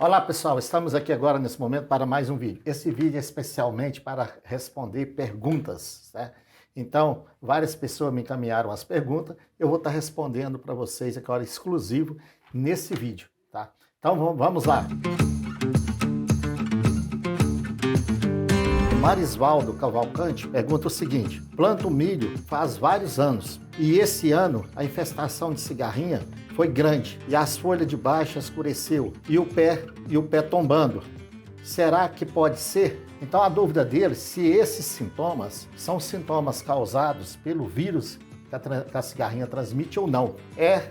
Olá pessoal, estamos aqui agora nesse momento para mais um vídeo. Esse vídeo é especialmente para responder perguntas, né? Então, várias pessoas me encaminharam as perguntas, eu vou estar respondendo para vocês agora exclusivo nesse vídeo, tá? Então vamos lá. Marisvaldo Cavalcante pergunta o seguinte: planto milho faz vários anos e esse ano a infestação de cigarrinha foi grande e as folhas de baixo escureceu e o pé tombando. Será que pode ser? Então a dúvida dele se esses sintomas são sintomas causados pelo vírus que a cigarrinha transmite ou não. É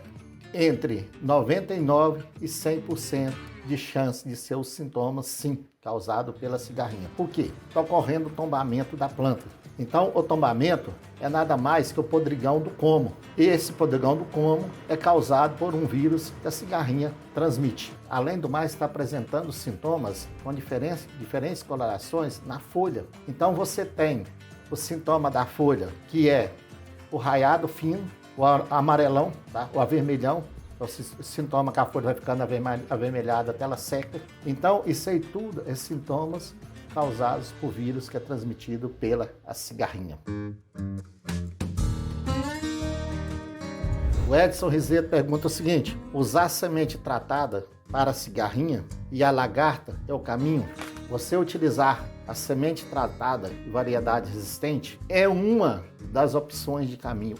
entre 99% e 100% de chance de ser os sintomas, sim, causado pela cigarrinha. Por quê? Está ocorrendo o tombamento da planta. Então, o tombamento é nada mais que o podrigão do como. Esse podrigão do como é causado por um vírus que a cigarrinha transmite. Além do mais, está apresentando sintomas com diferentes colorações na folha. Então, você tem o sintoma da folha, que é o raiado fino, o amarelão, tá? O avermelhão. O sintoma que a folha vai ficando avermelhada até ela seca. Então, isso aí tudo é sintomas causados por vírus que é transmitido pela cigarrinha. O Edson Rizeto pergunta o seguinte: usar semente tratada para a cigarrinha e a lagarta é o caminho? Você utilizar a semente tratada e variedade resistente é uma das opções de caminho,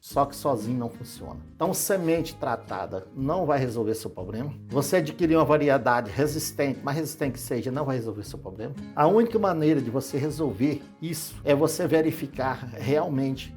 só que sozinho não funciona. Então, semente tratada não vai resolver seu problema. Você adquirir uma variedade resistente, mais resistente que seja, não vai resolver seu problema. A única maneira de você resolver isso é você verificar realmente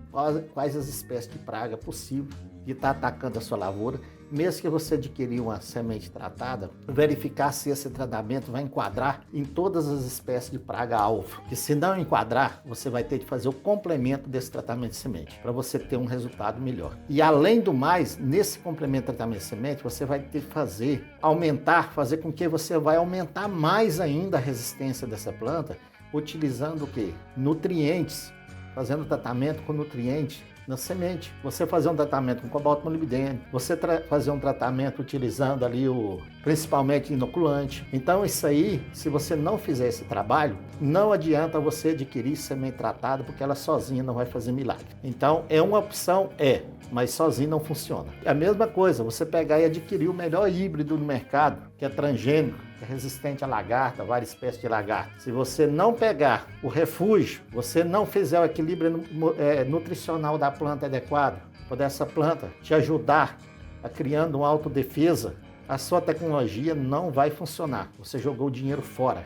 quais as espécies de praga possível que está atacando a sua lavoura. Mesmo que você adquirir uma semente tratada, verificar se esse tratamento vai enquadrar em todas as espécies de praga-alvo. Que se não enquadrar, você vai ter que fazer o complemento desse tratamento de semente, para você ter um resultado melhor. E além do mais, nesse complemento de tratamento de semente, você vai ter que fazer com que você vai aumentar mais ainda a resistência dessa planta, utilizando o quê? Nutrientes, fazendo tratamento com nutrientes na semente. Você fazer um tratamento com cobalto molibdênio, você fazer um tratamento utilizando ali principalmente inoculante. Então isso aí, se você não fizer esse trabalho, não adianta você adquirir semente tratada, porque ela sozinha não vai fazer milagre. Então é uma opção, mas sozinho não funciona. É a mesma coisa, você pegar e adquirir o melhor híbrido no mercado, que é transgênico, que é resistente à lagarta, várias espécies de lagarta. Se você não pegar o refúgio, você não fizer o equilíbrio nutricional da planta adequado, para essa planta te ajudar a criando uma autodefesa, a sua tecnologia não vai funcionar. Você jogou o dinheiro fora.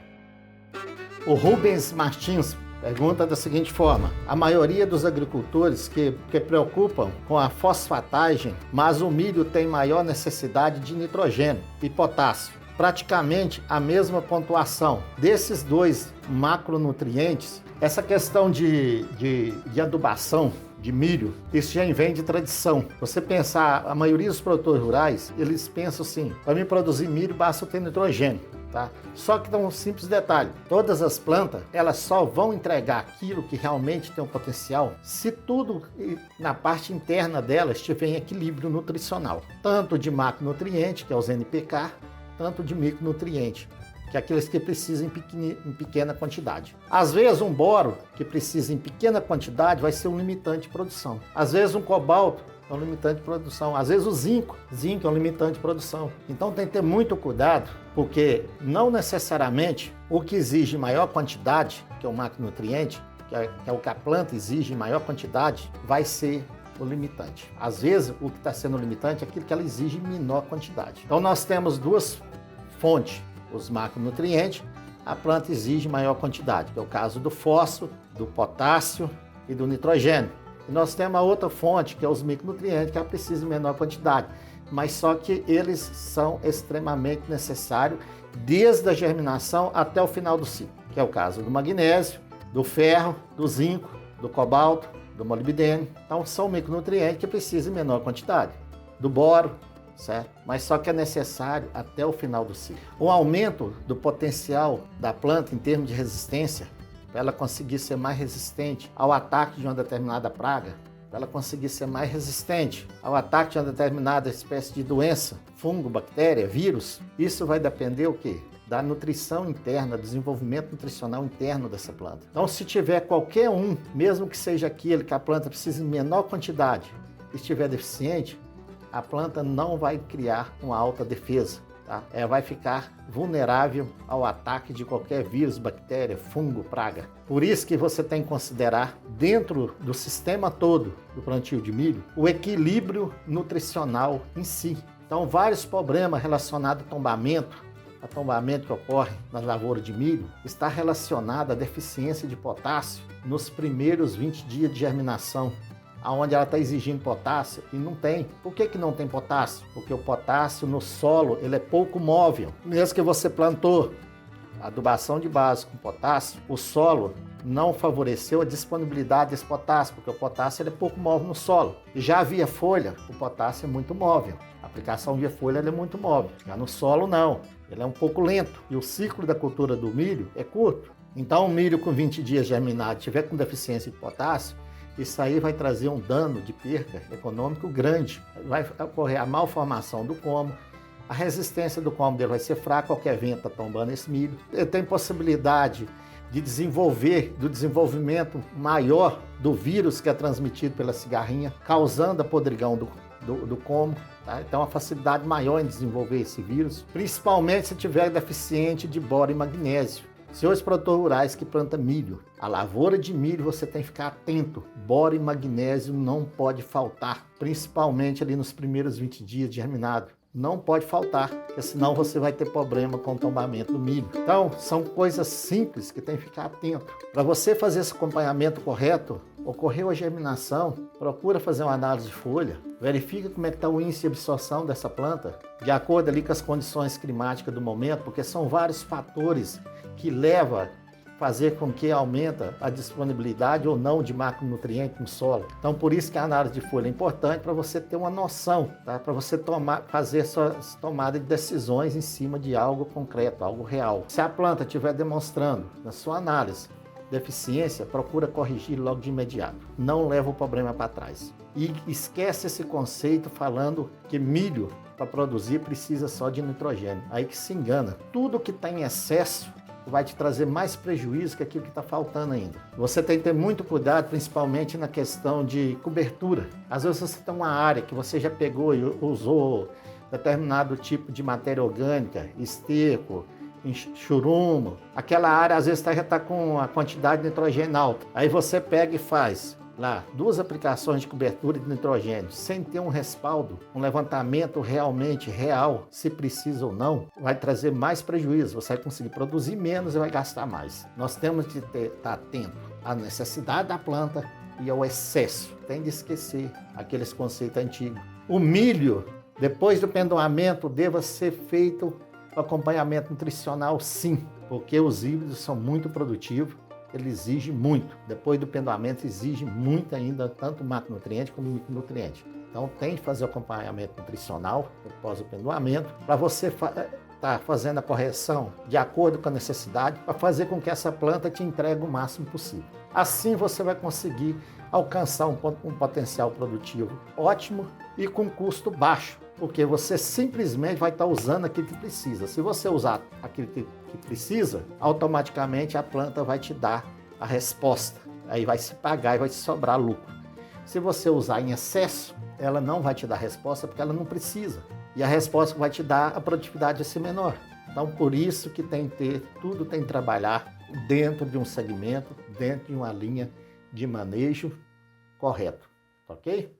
O Rubens Martins pergunta da seguinte forma: a maioria dos agricultores que preocupam com a fosfatagem, mas o milho tem maior necessidade de nitrogênio e potássio. Praticamente a mesma pontuação desses dois macronutrientes. Essa questão de adubação de milho, isso já vem de tradição. Você pensar, a maioria dos produtores rurais, eles pensam assim: para mim produzir milho basta eu ter nitrogênio. Tá? Só que tem um simples detalhe: todas as plantas, elas só vão entregar aquilo que realmente tem um potencial se tudo na parte interna delas estiver em equilíbrio nutricional, tanto de macronutriente, que é os NPK, tanto de micronutriente, que é aqueles que precisam em pequena quantidade. Às vezes um boro, que precisa em pequena quantidade, vai ser um limitante de produção. Às vezes um cobalto é um limitante de produção. Às vezes o zinco é um limitante de produção. Então tem que ter muito cuidado, porque não necessariamente o que exige maior quantidade, que é o macronutriente, que é o que a planta exige em maior quantidade, vai ser o limitante. Às vezes o que está sendo limitante é aquilo que ela exige em menor quantidade. Então nós temos duas fontes: os macronutrientes, a planta exige maior quantidade, que é o caso do fósforo, do potássio e do nitrogênio. E nós temos a outra fonte, que é os micronutrientes, que ela precisa em menor quantidade, mas só que eles são extremamente necessários desde a germinação até o final do ciclo, que é o caso do magnésio, do ferro, do zinco, do cobalto, do molibdênio. Então são micronutrientes que precisam em menor quantidade, do boro, certo? Mas só que é necessário até o final do ciclo. O aumento do potencial da planta em termos de resistência, para ela conseguir ser mais resistente ao ataque de uma determinada praga, para ela conseguir ser mais resistente ao ataque de uma determinada espécie de doença, fungo, bactéria, vírus. Isso vai depender o quê? Da nutrição interna, desenvolvimento nutricional interno dessa planta. Então, se tiver qualquer um, mesmo que seja aquele que a planta precisa em menor quantidade, e estiver deficiente, a planta não vai criar uma alta defesa. Tá? Ela vai ficar vulnerável ao ataque de qualquer vírus, bactéria, fungo, praga. Por isso que você tem que considerar, dentro do sistema todo do plantio de milho, o equilíbrio nutricional em si. Então, vários problemas relacionados a tombamento que ocorre na lavoura de milho, está relacionado à deficiência de potássio nos primeiros 20 dias de germinação, onde ela está exigindo potássio e não tem. Por que não tem potássio? Porque o potássio no solo ele é pouco móvel. Mesmo que você plantou adubação de base com potássio, o solo não favoreceu a disponibilidade desse potássio, porque o potássio ele é pouco móvel no solo. E já via folha, o potássio é muito móvel. A aplicação via folha ele é muito móvel. Já no solo não, ele é um pouco lento. E o ciclo da cultura do milho é curto. Então o milho com 20 dias germinado tiver com deficiência de potássio, isso aí vai trazer um dano de perca econômico grande. Vai ocorrer a malformação do colmo, a resistência do colmo dele vai ser fraca, qualquer vento está tombando esse milho. Ele tem possibilidade de desenvolvimento maior do vírus que é transmitido pela cigarrinha, causando a podridão do colmo. Tá? Então, uma facilidade maior em desenvolver esse vírus, principalmente se tiver deficiente de boro e magnésio. Senhores produtores rurais que plantam milho, a lavoura de milho você tem que ficar atento. Boro e magnésio não pode faltar, principalmente ali nos primeiros 20 dias de germinado. Não pode faltar, porque senão você vai ter problema com o tombamento do milho. Então, são coisas simples que tem que ficar atento. Para você fazer esse acompanhamento correto, ocorreu a germinação, procura fazer uma análise de folha, verifica como é que está o índice de absorção dessa planta, de acordo ali com as condições climáticas do momento, porque são vários fatores que levam a fazer com que aumenta a disponibilidade ou não de macronutrientes no solo. Então, por isso que a análise de folha é importante para você ter uma noção, tá? Para você fazer suas tomadas de decisões em cima de algo concreto, algo real. Se a planta estiver demonstrando na sua análise deficiência, procura corrigir logo de imediato. Não leva o problema para trás. E esquece esse conceito falando que milho para produzir precisa só de nitrogênio. Aí que se engana. Tudo que está em excesso vai te trazer mais prejuízo que aquilo que está faltando ainda. Você tem que ter muito cuidado, principalmente na questão de cobertura. Às vezes você tem uma área que você já pegou e usou determinado tipo de matéria orgânica, esterco, churume. Aquela área às vezes já está com a quantidade de nitrogênio alta. Aí você pega e faz lá 2 aplicações de cobertura de nitrogênio, sem ter um respaldo, um levantamento realmente real, se precisa ou não, vai trazer mais prejuízo. Você vai conseguir produzir menos e vai gastar mais. Nós temos que estar atento à necessidade da planta e ao excesso. Tem de esquecer aqueles conceitos antigos. O milho, depois do pendoamento, deva ser feito o acompanhamento nutricional, sim, porque os híbridos são muito produtivos. Ele exige muito. Depois do pendoamento, exige muito ainda, tanto macronutriente como micronutriente. Então, tem que fazer o acompanhamento nutricional após o pendoamento, para você estar fazendo a correção de acordo com a necessidade, para fazer com que essa planta te entregue o máximo possível. Assim, você vai conseguir alcançar um potencial produtivo ótimo e com custo baixo, porque você simplesmente vai estar usando aquilo que precisa. Se você usar aquilo que precisa, automaticamente a planta vai te dar a resposta. Aí vai se pagar e vai te sobrar lucro. Se você usar em excesso, ela não vai te dar resposta porque ela não precisa. E a resposta que vai te dar, a produtividade vai ser menor. Então, por isso que tudo tem que trabalhar dentro de um segmento, dentro de uma linha de manejo correto. Ok?